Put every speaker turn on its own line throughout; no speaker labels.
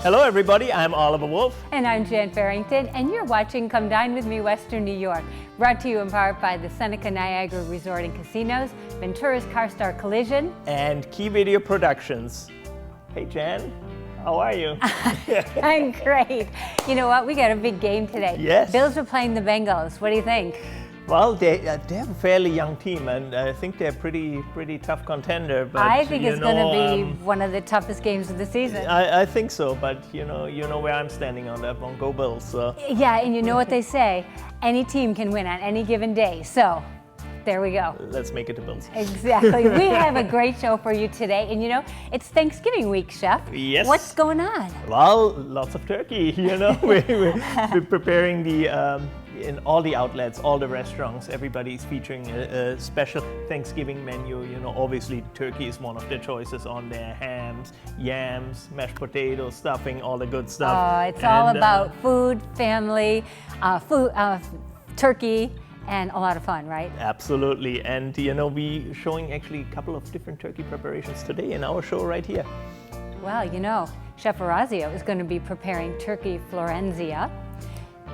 Hello everybody, I'm Oliver Wolf.
And I'm Jan Farrington, and you're watching Come Dine With Me Western New York, brought to you in part by the Seneca Niagara Resort and Casinos, Ventura's CarStar Collision,
and Key Video Productions. Hey Jan, how are you?
I'm great. You know what, we got a big game today.
Yes.
Bills are playing the Bengals. What do you think?
Well, they have a fairly young team, and I think they're pretty tough contender. But
I think it's going to be one of the toughest games of the season.
I think so, but you know where I'm standing on that one. Go Bills. So.
Yeah, and you know what they say, any team can win on any given day. So there we go.
Let's make it the Bills.
Exactly. We have a great show for you today, and you know it's Thanksgiving week, Chef.
Yes.
What's going on?
Well, lots of turkey. We're preparing the. In all the outlets, all the restaurants, everybody's featuring a special Thanksgiving menu. You know, obviously turkey is one of the choices on there. Hams, yams, mashed potatoes, stuffing, all the good stuff.
Oh, it's all about food, family, turkey, and a lot of fun, right?
Absolutely. And you know, we're showing actually a couple of different turkey preparations today in our show right here.
Well, you know, Chef Orazio is going to be preparing turkey Florenzia.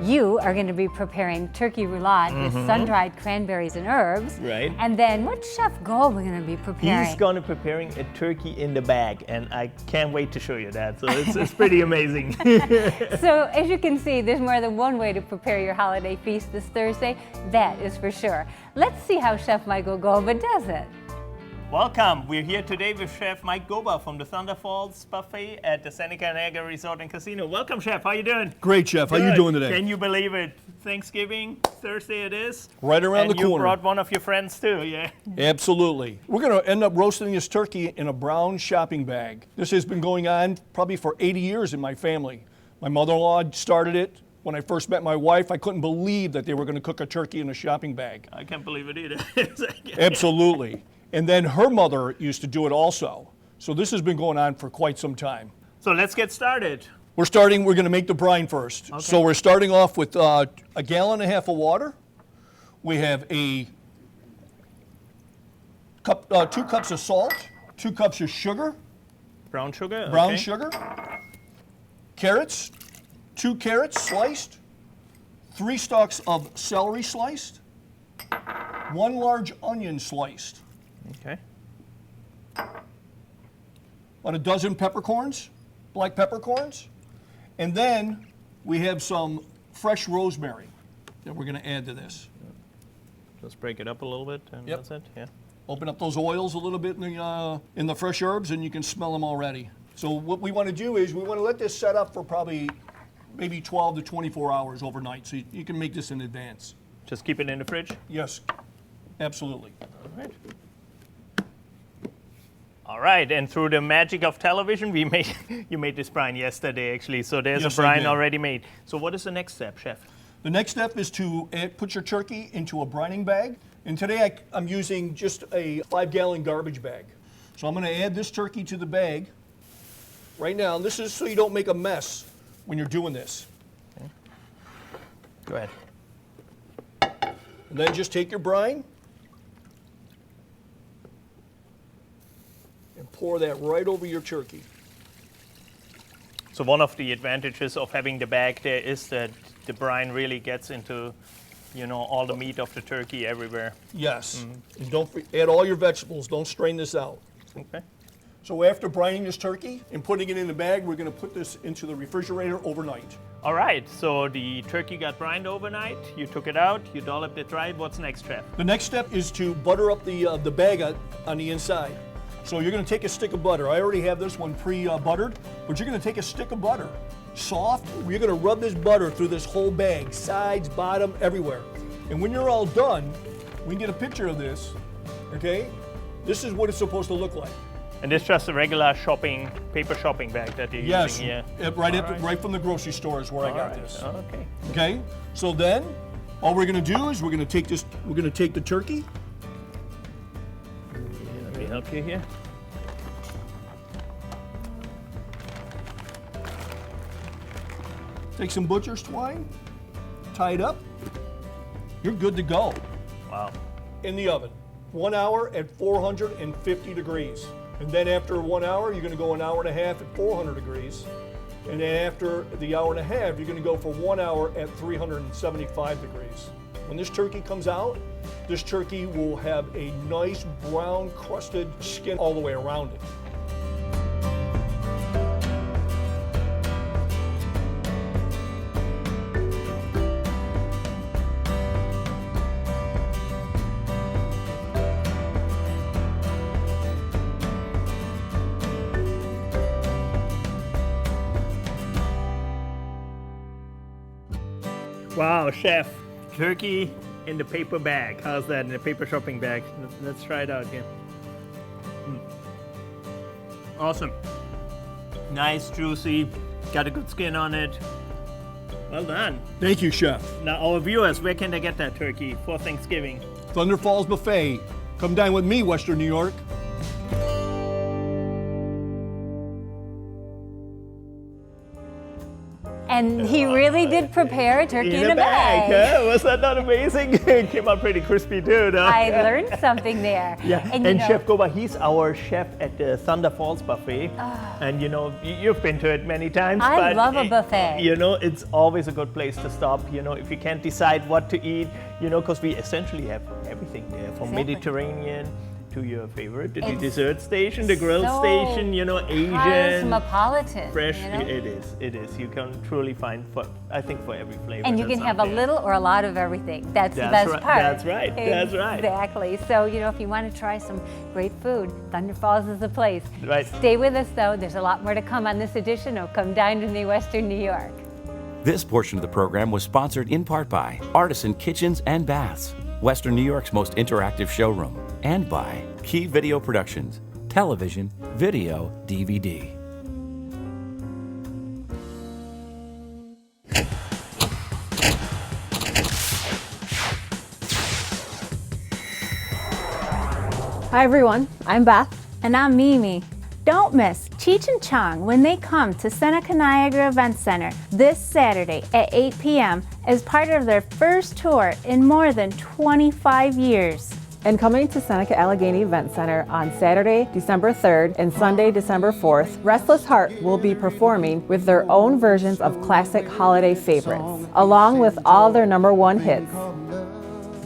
You are going to be preparing turkey roulade with sun-dried cranberries and herbs.
Right.
And then what's Chef Gold going to be preparing?
He's going to be preparing a turkey in the bag, and I can't wait to show you that. So it's pretty amazing.
So as you can see, there's more than one way to prepare your holiday feast this Thursday. That is for sure. Let's see how Chef Michael Goba does it.
Welcome. We're here today with Chef Mike Goba from the Thunder Falls Buffet at the Seneca Niagara Resort and Casino. Welcome, Chef. How you doing?
Great, Chef. How you doing today?
Can you believe it? Thanksgiving Thursday it is.
Right around the corner.
And you brought one of your friends too, yeah?
Absolutely. We're going to end up roasting this turkey in a brown shopping bag. This has been going on probably for 80 years in my family. My mother-in-law started it. When I first met my wife, I couldn't believe that they were going to cook a turkey in a shopping bag.
I can't believe it either.
Absolutely. And then her mother used to do it also. So this has been going on for quite some time.
So let's get started.
We're going to make the brine first.
Okay.
So we're starting off with a gallon and a half of water. We have a cup, 2 cups of salt, 2 cups of sugar.
Brown sugar?
Brown
okay.
sugar. Carrots, 2 carrots sliced. 3 stalks of celery sliced. 1 large onion sliced.
Okay.
About a dozen peppercorns, black peppercorns. And then we have some fresh rosemary that we're going to add to this.
Just break it up a little bit and
Yep.
that's it, yeah.
Open up those oils a little bit in the fresh herbs and you can smell them already. So what we want to do is we want to let this set up for probably maybe 12 to 24 hours overnight. So you can make this in advance.
Just keep it in the fridge?
Yes, absolutely.
All right. All right, and through the magic of television, you made this brine yesterday, actually. So there's
Yes,
a
I
brine
did.
already made. So what is the next step, Chef?
The next step is to put your turkey into a brining bag. And today I'm using just a 5-gallon garbage bag. So I'm going to add this turkey to the bag right now. And this is so you don't make a mess when you're doing this.
Okay. Go ahead.
And then just take your brine and pour that right over your turkey.
So one of the advantages of having the bag there is that the brine really gets into, you know, all the meat of the turkey everywhere.
Yes. And don't add all your vegetables. Don't strain this out.
Okay.
So after brining this turkey and putting it in the bag, we're going to put this into the refrigerator overnight.
All right, so the turkey got brined overnight. You took it out, you dolloped it right. What's next, Chef?
The next step is to butter up the bag on the inside. So you're going to take a stick of butter. I already have this one pre-buttered, but you're going to take a stick of butter, soft. You're going to rub this butter through this whole bag, sides, bottom, everywhere. And when you're all done, we can get a picture of this, okay? This is what it's supposed to look like.
And this is just a regular paper shopping bag that you're using here?
Yes, right from the grocery store is where I got this.
Okay.
Okay, so then all we're going to do is we're going to take the turkey.
Let me help you here.
Take some butcher's twine, tie it up. You're good to go.
Wow.
In the oven, 1 hour at 450 degrees. And then after 1 hour, you're going to go an hour and a half at 400 degrees. And then after the hour and a half, you're gonna go for 1 hour at 375 degrees. When this turkey comes out, this turkey will have a nice brown crusted skin all the way around it.
Wow, chef, turkey in the paper bag. How's that, in a paper shopping bag? Let's try it out here. Awesome. Nice, juicy, got a good skin on it. Well done.
Thank you, Chef.
Now, our viewers, where can they get that turkey for Thanksgiving?
Thunder Falls Buffet. Come dine with me, Western New York.
And he really did prepare a turkey in a bag.
Huh? Was that not amazing? It came out pretty crispy too, no?
I learned something there.
Yeah,
And,
and
you know,
Chef Goba, he's our chef at the Thunder Falls Buffet. And you know, you've been to it many times.
I
but
love a buffet.
You know, it's always a good place to stop, you know, if you can't decide what to eat, you know, because we essentially have everything there, from
Exactly.
Mediterranean to your favorite, the
It's
dessert station, the grill
so
station, you know, Asian.
cosmopolitan.
Fresh,
you know?
it is. You can truly find, I think, for every flavor.
And you
that's
can have
out
a
there.
little or a lot of everything. That's the
That's
best
right,
part.
that's right, that's right.
Exactly. So, you know, if you want to try some great food, Thunder Falls is the place.
Right.
Stay with us, though. There's a lot more to come on this edition of Come Dine with Me, Western New York.
This portion of the program was sponsored in part by Artisan Kitchens and Baths, Western New York's most interactive showroom, and by Key Video Productions, television, video, DVD.
Hi everyone, I'm Beth.
And I'm Mimi. Don't miss Cheech and Chong when they come to Seneca Niagara Event Center this Saturday at 8 p.m. as part of their first tour in more than 25 years.
And coming to Seneca Allegheny Event Center on Saturday, December 3rd and Sunday, December 4th, Restless Heart will be performing with their own versions of classic holiday favorites, along with all their #1 hits.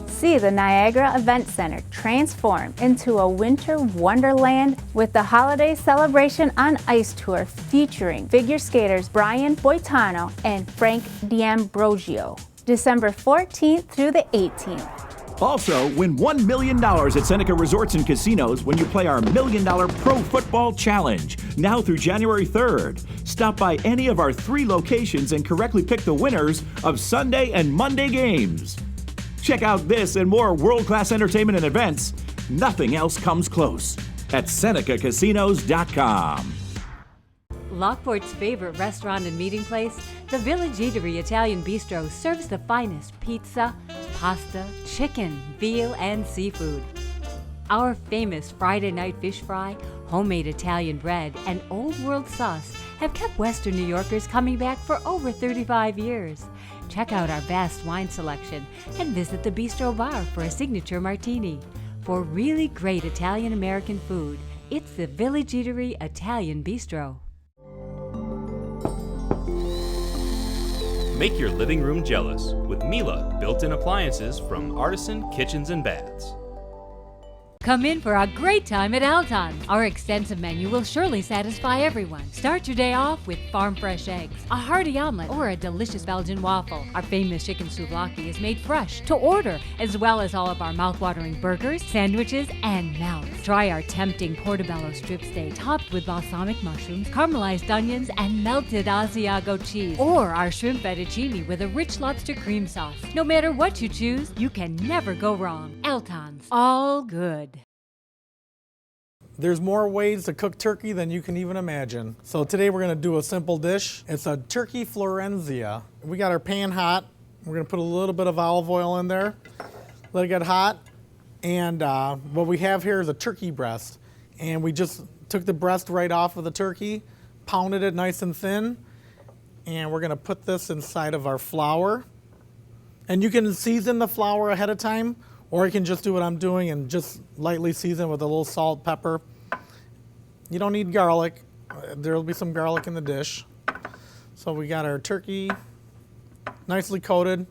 See the Niagara Event Center transform into a winter wonderland with the Holiday Celebration on Ice Tour featuring figure skaters Brian Boitano and Frank D'Ambrosio, December 14th through the 18th.
Also, win $1 million at Seneca Resorts and Casinos when you play our $1 Million Pro Football Challenge, now through January 3rd. Stop by any of our 3 locations and correctly pick the winners of Sunday and Monday games. Check out this and more world-class entertainment and events. Nothing else comes close at SenecaCasinos.com.
Lockport's favorite restaurant and meeting place, the Village Eatery Italian Bistro serves the finest pizza, pasta, chicken, veal, and seafood. Our famous Friday night fish fry, homemade Italian bread, and old world sauce have kept Western New Yorkers coming back for over 35 years. Check out our vast wine selection and visit the Bistro Bar for a signature martini. For really great Italian-American food, it's the Village Eatery Italian Bistro.
Make your living room jealous with Miele built-in appliances from Artisan Kitchens and Baths.
Come in for a great time at Alton. Our extensive menu will surely satisfy everyone. Start your day off with farm fresh eggs, a hearty omelet, or a delicious Belgian waffle. Our famous chicken souvlaki is made fresh to order, as well as all of our mouth-watering burgers, sandwiches, and melts. Try our tempting portobello strip steak topped with balsamic mushrooms, caramelized onions, and melted Asiago cheese. Or our shrimp fettuccine with a rich lobster cream sauce. No matter what you choose, you can never go wrong. Alton's, all good.
There's more ways to cook turkey than you can even imagine. So today we're gonna do a simple dish. It's a turkey Florenzia. We got our pan hot. We're gonna put a little bit of olive oil in there, let it get hot. And what we have here is a turkey breast. And we just took the breast right off of the turkey, pounded it nice and thin. And we're gonna put this inside of our flour. And you can season the flour ahead of time, or you can just do what I'm doing and just lightly season with a little salt, pepper. You don't need garlic. There will be some garlic in the dish. So we got our turkey nicely coated.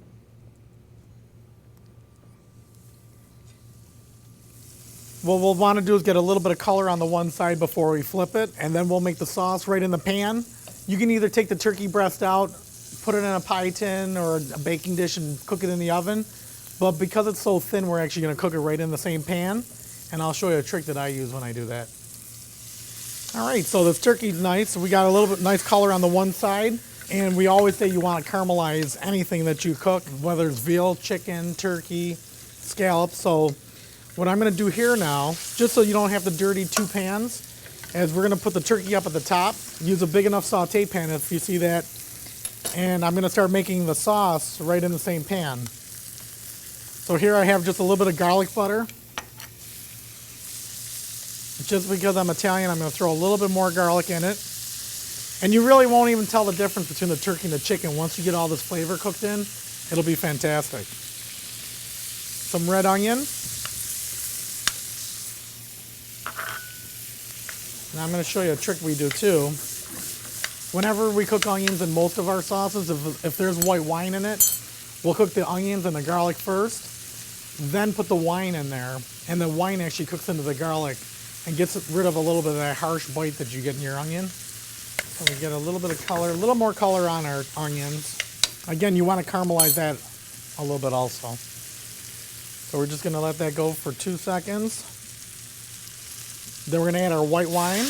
What we'll want to do is get a little bit of color on the one side before we flip it, and then we'll make the sauce right in the pan. You can either take the turkey breast out, put it in a pie tin or a baking dish and cook it in the oven. But because it's so thin, we're actually going to cook it right in the same pan. And I'll show you a trick that I use when I do that. All right, so this turkey's nice. We got a little bit nice color on the one side. And we always say you want to caramelize anything that you cook, whether it's veal, chicken, turkey, scallops. So what I'm going to do here now, just so you don't have to dirty two pans, is we're going to put the turkey up at the top. Use a big enough saute pan if you see that. And I'm going to start making the sauce right in the same pan. So here I have just a little bit of garlic butter. Just because I'm Italian, I'm going to throw a little bit more garlic in it. And you really won't even tell the difference between the turkey and the chicken. Once you get all this flavor cooked in, it'll be fantastic. Some red onion. And I'm going to show you a trick we do too. Whenever we cook onions in most of our sauces, if there's white wine in it, we'll cook the onions and the garlic first, then put the wine in there. And the wine actually cooks into the garlic and gets rid of a little bit of that harsh bite that you get in your onion. So we get a little bit of color, a little more color on our onions. Again, you want to caramelize that a little bit also. So we're just going to let that go for 2 seconds. Then we're going to add our white wine.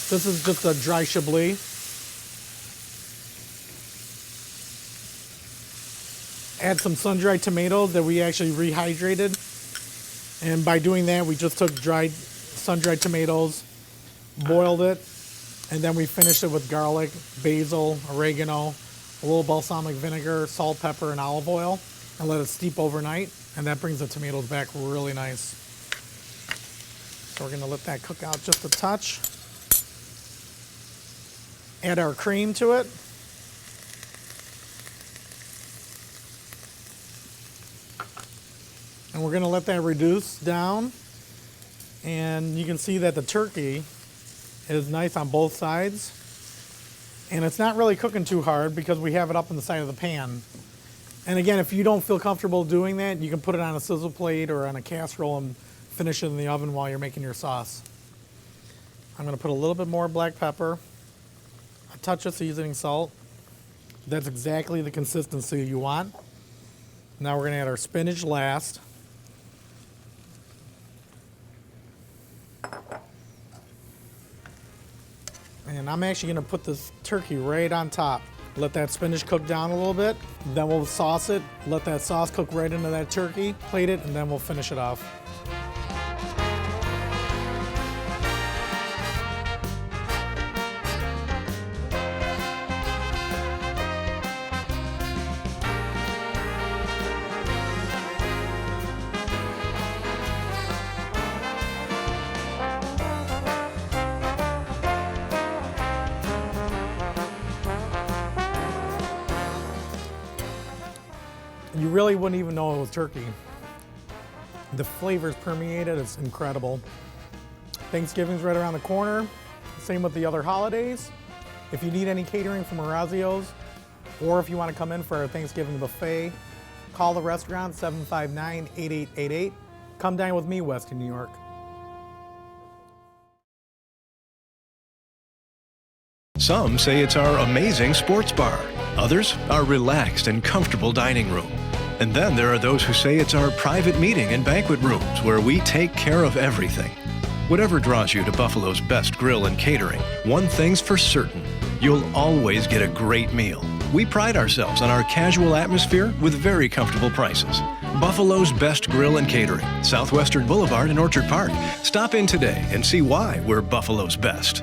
This is just a dry Chablis. Add some sun-dried tomatoes that we actually rehydrated. And by doing that, we just took sun-dried tomatoes, boiled it, and then we finished it with garlic, basil, oregano, a little balsamic vinegar, salt, pepper, and olive oil, and let it steep overnight. And that brings the tomatoes back really nice. So we're going to let that cook out just a touch. Add our cream to it. And we're going to let that reduce down. And you can see that the turkey is nice on both sides. And it's not really cooking too hard because we have it up in the side of the pan. And again, if you don't feel comfortable doing that, you can put it on a sizzle plate or on a casserole and finish it in the oven while you're making your sauce. I'm going to put a little bit more black pepper, a touch of seasoning salt. That's exactly the consistency you want. Now we're going to add our spinach last. And I'm actually going to put this turkey right on top. Let that spinach cook down a little bit. Then we'll sauce it. Let that sauce cook right into that turkey. Plate it, and then we'll finish it off. You really wouldn't even know it was turkey. The flavors permeated, it's incredible. Thanksgiving's right around the corner. Same with the other holidays. If you need any catering from Orazio's, or if you want to come in for our Thanksgiving buffet, call the restaurant 759-8888. Come dine with me, Western New York.
Some say it's our amazing sports bar. Others, our relaxed and comfortable dining room. And then there are those who say it's our private meeting and banquet rooms where we take care of everything. Whatever draws you to Buffalo's best grill and catering, one thing's for certain, you'll always get a great meal. We pride ourselves on our casual atmosphere with very comfortable prices. Buffalo's best grill and catering, Southwestern Boulevard in Orchard Park. Stop in today and see why we're Buffalo's best.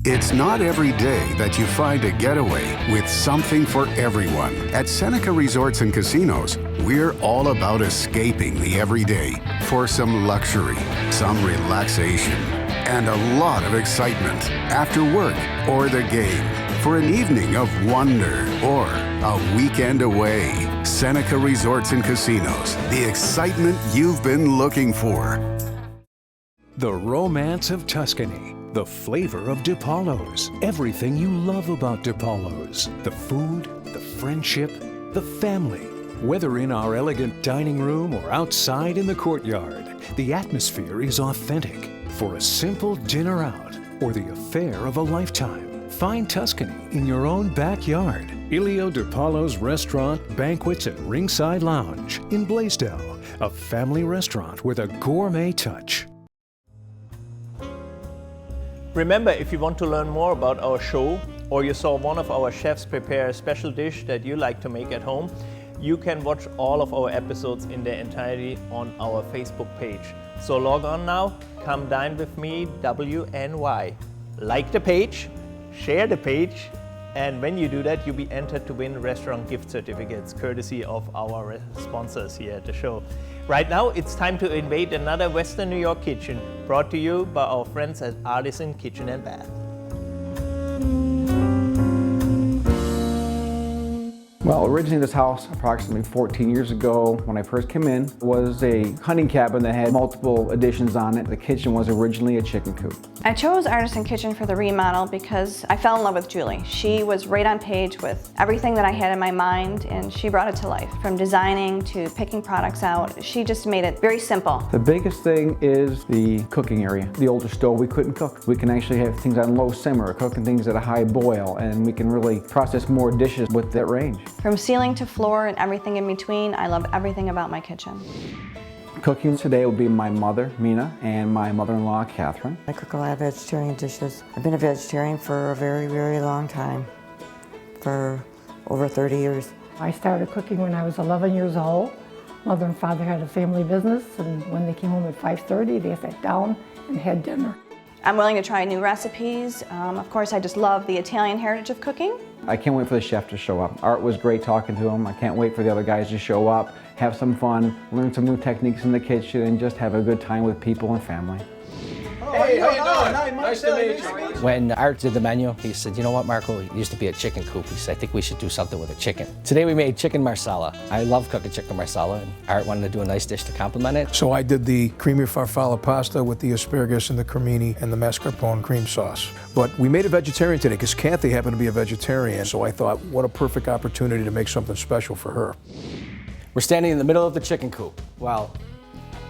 It's not every day that you find a getaway with something for everyone. At Seneca Resorts and Casinos, we're all about escaping the everyday for some luxury, some relaxation, and a lot of excitement after work or the game. for an evening of wonder or a weekend away. Seneca Resorts and Casinos, the excitement you've been looking for.
The romance of Tuscany, the flavor of DiPaolo's, everything you love about DiPaolo's, the food, the friendship, the family. Whether in our elegant dining room or outside in the courtyard, the atmosphere is authentic. For a simple dinner out or the affair of a lifetime, find Tuscany in your own backyard. Ilio DiPaolo's Restaurant, Banquets and Ringside Lounge in Blaisdell, a family restaurant with a gourmet touch.
Remember, if you want to learn more about our show, or you saw one of our chefs prepare a special dish that you like to make at home, you can watch all of our episodes in their entirety on our Facebook page. So log on now, come dine with me, WNY. Like the page, share the page, and when you do that, you'll be entered to win restaurant gift certificates, courtesy of our sponsors here at the show. Right now, it's time to invade another Western New York kitchen, brought to you by our friends at Artisan Kitchen and Bath.
Well, originally this house, approximately 14 years ago, when I first came in, was a hunting cabin that had multiple additions on it. The kitchen was originally a chicken coop.
I chose Artisan Kitchen for the remodel because I fell in love with Julie. She was right on page with everything that I had in my mind, and she brought it to life. From designing to picking products out, she just made it very simple.
The biggest thing is the cooking area. The older stove, we couldn't cook. We can actually have things on low simmer, cooking things at a high boil, and we can really process more dishes with that range.
From ceiling to floor and everything in between, I love everything about my kitchen.
Cooking today will be my mother, Mina, and my mother-in-law, Catherine.
I cook a lot of vegetarian dishes. I've been a vegetarian for a very, very long time, for over 30 years.
I started cooking when I was 11 years old. Mother and father had a family business, and when they came home at 5:30, they sat down and had dinner.
I'm willing to try new recipes. Of course, I just love the Italian heritage of cooking.
I can't wait for the chef to show up. Art was great talking to him. I can't wait for the other guys to show up, have some fun, learn some new techniques in the kitchen, and just have a good time with people and family.
Hey, how you doing? Nice to meet you.
When Art did the menu, he said, you know what, Marco, it used to be a chicken coop. He said, I think we should do something with a chicken. Today we made chicken marsala. I love cooking chicken marsala, and Art wanted to do a nice dish to complement it.
So I did the creamy farfalle pasta with the asparagus and the cremini and the mascarpone cream sauce. But we made it vegetarian today because Kathy happened to be a vegetarian, so I thought, what a perfect opportunity to make something special for her.
We're standing in the middle of the chicken coop. Well,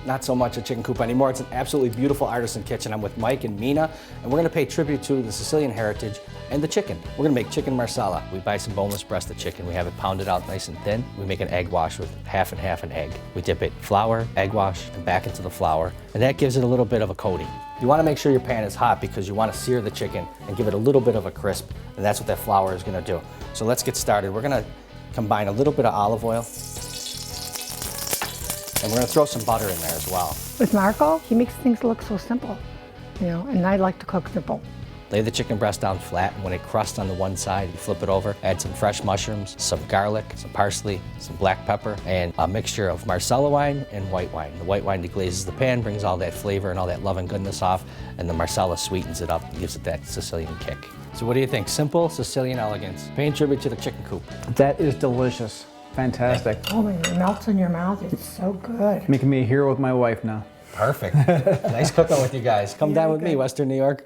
not so much a chicken coop anymore. It's an absolutely beautiful artisan kitchen. I'm with Mike and Mina, and we're gonna pay tribute to the Sicilian heritage and the chicken. We're gonna make chicken marsala. We buy some boneless breast of chicken. We have it pounded out nice and thin. We make an egg wash with half and half an egg. We dip it in flour, egg wash, and back into the flour, and that gives it a little bit of a coating. You wanna make sure your pan is hot because you wanna sear the chicken and give it a little bit of a crisp, and that's what that flour is gonna do. So let's get started. We're gonna combine a little bit of olive oil, and we're gonna throw some butter in there as well.
With Marco, he makes things look so simple, you know, and I like to cook simple.
Lay the chicken breast down flat, and when it crusts on the one side, you flip it over, add some fresh mushrooms, some garlic, some parsley, some black pepper, and a mixture of Marsala wine and white wine. The white wine deglazes the pan, brings all that flavor and all that love and goodness off, and the Marsala sweetens it up and gives it that Sicilian kick. So what do you think? Simple Sicilian elegance, paying tribute to the chicken coop.
That is delicious. Fantastic.
Oh, when it melts in your mouth, it's so good.
Making me a hero with my wife now.
Perfect. Nice cooking with you guys. Come down with me, Western New York.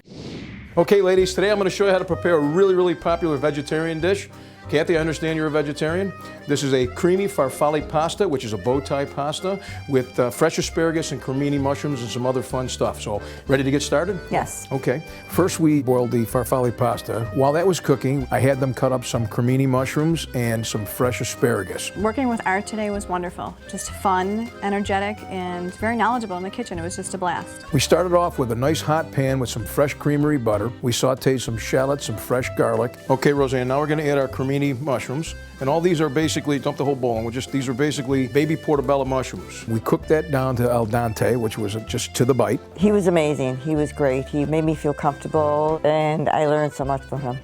Okay, ladies, today I'm going to show you how to prepare a really, really popular vegetarian dish. Kathy, I understand you're a vegetarian. This is a creamy farfalle pasta, which is a bow tie pasta with fresh asparagus and cremini mushrooms and some other fun stuff. So, ready to get started?
Yes.
Okay. First, we boiled the farfalle pasta. While that was cooking, I had them cut up some cremini mushrooms and some fresh asparagus.
Working with Art today was wonderful. Just fun, energetic, and very knowledgeable in the kitchen. It was just a blast.
We started off with a nice hot pan with some fresh creamery butter. We sauteed some shallots, some fresh garlic. Okay, Roseanne, now we're going to add our cremini mushrooms, and all these are basically, dump the whole bowl in, these are basically baby portobello mushrooms. We cooked that down to al dente, which was just to the bite.
He was amazing. He was great. He made me feel comfortable, and I learned so much from him.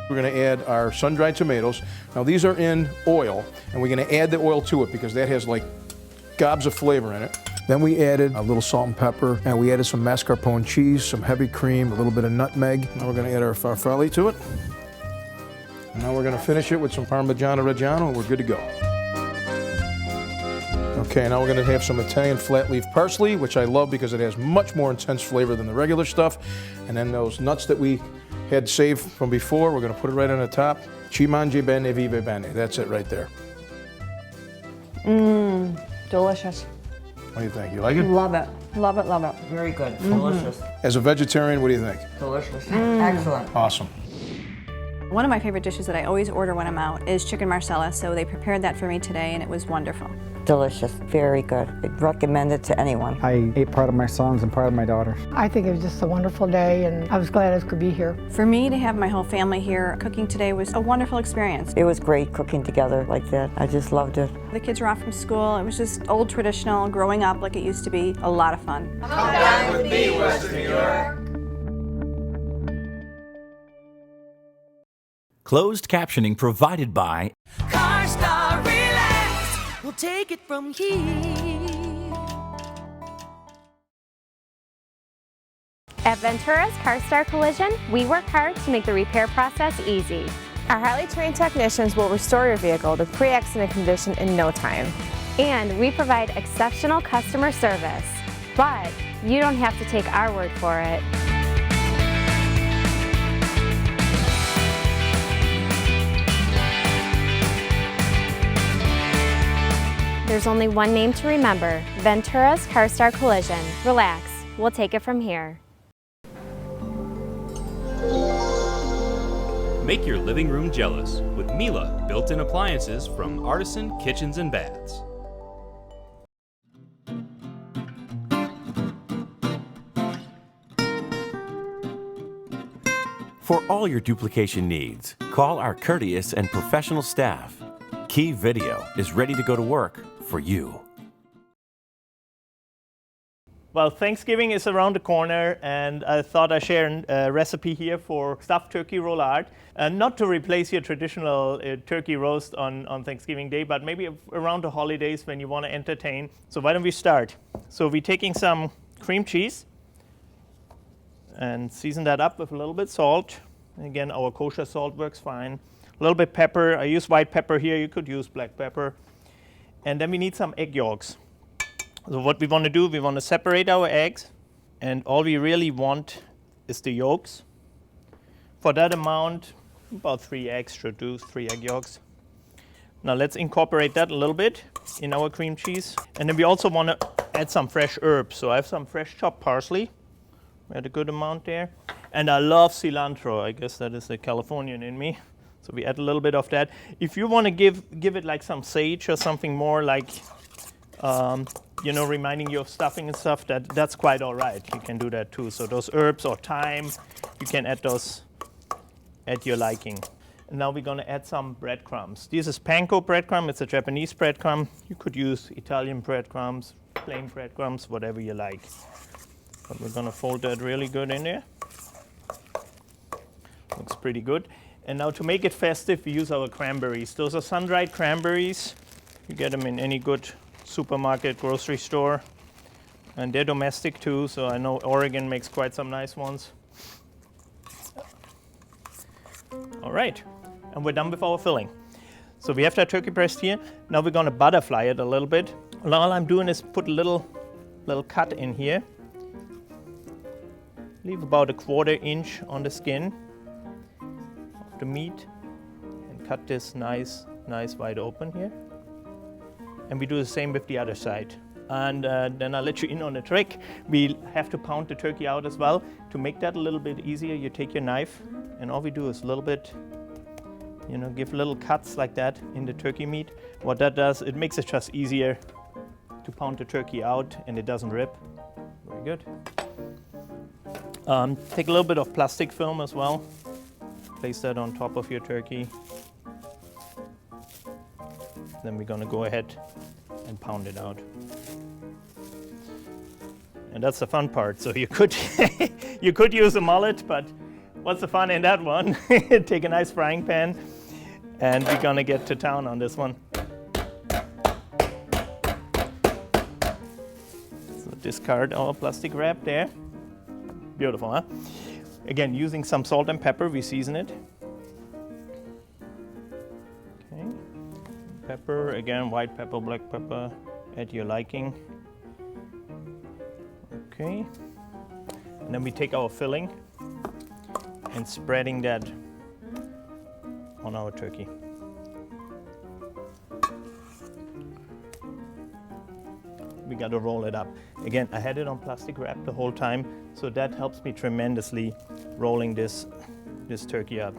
We're going to add our sun-dried tomatoes. Now these are in oil, and we're going to add the oil to it because that has like gobs of flavor in it. Then we added a little salt and pepper, and we added some mascarpone cheese, some heavy cream, a little bit of nutmeg. Now we're going to add our farfalle to it. Now we're going to finish it with some Parmigiano Reggiano and we're good to go. Okay, now we're going to have some Italian flat leaf parsley, which I love because it has much more intense flavor than the regular stuff. And then those nuts that we had saved from before, we're going to put it right on the top. Ci mangi bene, vive bene. That's it right there.
Mmm, delicious.
What do you think? You like it?
Love it. Love it, love it. Very good. Delicious.
As a vegetarian, what do you think?
Delicious. Excellent.
Awesome.
One of my favorite dishes that I always order when I'm out is chicken marsala, so they prepared that for me today and it was wonderful.
Delicious. Very good. I'd recommend it to anyone.
I ate part of my sons and part of my daughters.
I think it was just a wonderful day, and I was glad I could be here.
For me to have my whole family here cooking today was a wonderful experience.
It was great cooking together like that. I just loved it.
The kids were off from school. It was just old traditional, growing up like it used to be. A lot of fun.
Come dine with me, Western New York.
Closed captioning provided by
CarStar Relax. We'll take it from here.
At Ventura's CarStar Collision, we work hard to make the repair process easy.
Our highly trained technicians will restore your vehicle to pre-accident condition in no time.
And we provide exceptional customer service. But you don't have to take our word for it. There's only one name to remember, Ventura's CarStar Collision. Relax, we'll take it from here.
Make your living room jealous with Miele built-in appliances from Artisan Kitchens and Baths.
For all your duplication needs, call our courteous and professional staff. Key Video is ready to go to work for you.
Well, Thanksgiving is around the corner, and I thought I'd share a recipe here for stuffed turkey roulade. Not to replace your traditional turkey roast on Thanksgiving Day, but maybe around the holidays when you want to entertain. So why don't we start? So we're taking some cream cheese and season that up with a little bit salt. Again, our kosher salt works fine. A little bit pepper. I use white pepper here. You could use black pepper. And then we need some egg yolks. So what we want to do, we want to separate our eggs, and all we really want is the yolks. For that amount, about 3 eggs should do, 3 egg yolks. Now let's incorporate that a little bit in our cream cheese. And then we also want to add some fresh herbs. So I have some fresh chopped parsley. We had a good amount there. And I love cilantro. I guess that is the Californian in me. So we add a little bit of that. If you want to give it like some sage or something more like, reminding you of stuffing and stuff, that's quite all right. You can do that too. So those herbs or thyme, you can add those at your liking. And now we're going to add some breadcrumbs. This is panko breadcrumb. It's a Japanese breadcrumb. You could use Italian breadcrumbs, plain breadcrumbs, whatever you like. But we're going to fold that really good in there. Looks pretty good. And now to make it festive, we use our cranberries. Those are sun-dried cranberries. You get them in any good supermarket, grocery store. And they're domestic too, so I know Oregon makes quite some nice ones. All right, and we're done with our filling. So we have that turkey breast here. Now we're gonna butterfly it a little bit. And all I'm doing is put a little cut in here. Leave about a 1/4 inch on the skin of the meat and cut this nice wide open here. And we do the same with the other side. And then I'll let you in on a trick. We have to pound the turkey out as well. To make that a little bit easier, you take your knife and all we do is a little bit, give little cuts like that in the turkey meat. What that does, it makes it just easier to pound the turkey out and it doesn't rip. Very good. Take a little bit of plastic film as well. Place that on top of your turkey. Then we're gonna go ahead and pound it out. And that's the fun part. So you could you could use a mullet, but what's the fun in that one? Take a nice frying pan, and we're gonna get to town on this one. So discard our plastic wrap there. Beautiful, huh? Again, using some salt and pepper, we season it. pepper. Again, white pepper, black pepper, at your liking. Okay. And then we take our filling and spreading that on our turkey. We got to roll it up. Again, I had it on plastic wrap the whole time, so that helps me tremendously rolling this turkey up.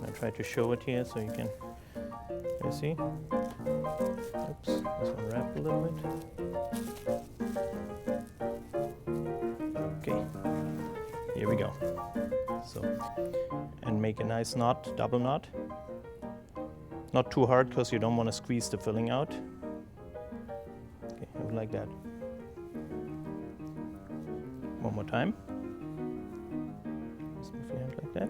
I'll try to show it here so you can see. Oops, this one wrapped a little bit. Okay, here we go. So, and make a nice knot, double knot. Not too hard because you don't want to squeeze the filling out. Okay, like that. One more time. Just move your hand like that.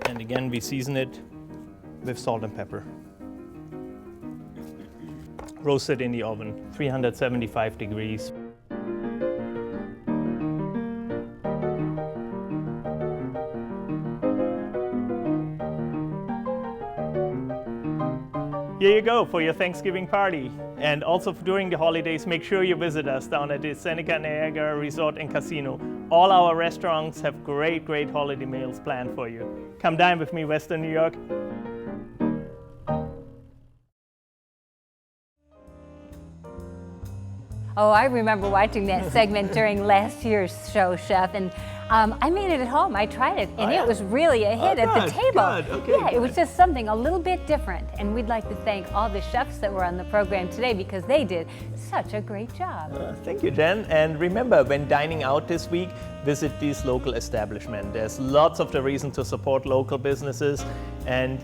And again, we season it with salt and pepper. Roast it in the oven, 375 degrees. Here you go for your Thanksgiving party. And also during the holidays, make sure you visit us down at the Seneca Niagara Resort and Casino. All our restaurants have great, great holiday meals planned for you. Come dine with me, Western New York.
Oh, I remember watching that segment during last year's show, Chef, and I made it at home. I tried it, and it was really a hit at the table.
Good. Okay,
yeah, it was just something a little bit different, and we'd like to thank all the chefs that were on the program today because they did such a great job.
Thank you, Jen. And remember, when dining out this week, visit these local establishments. There's lots of the reason to support local businesses, and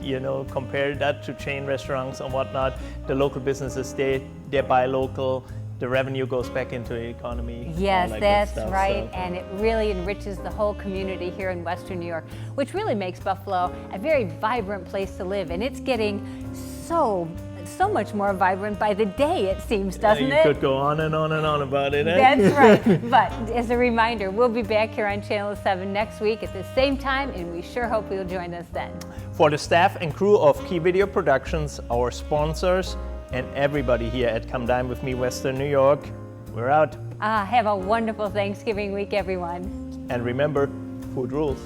compare that to chain restaurants and whatnot. The local businesses, they buy local. The revenue goes back into the economy.
Yes, that's
stuff,
right,
so.
and it really enriches the whole community here in Western New York, which really makes Buffalo a very vibrant place to live, and it's getting so much more vibrant by the day, it seems, doesn't it?
You could go on and on and on about it.
That's right, but as a reminder, we'll be back here on Channel 7 next week at the same time, and we sure hope you'll join us then.
For the staff and crew of Key Video Productions, our sponsors, and everybody here at Come Dine With Me Western New York, we're out.
Have a wonderful Thanksgiving week, everyone.
And remember, food rules.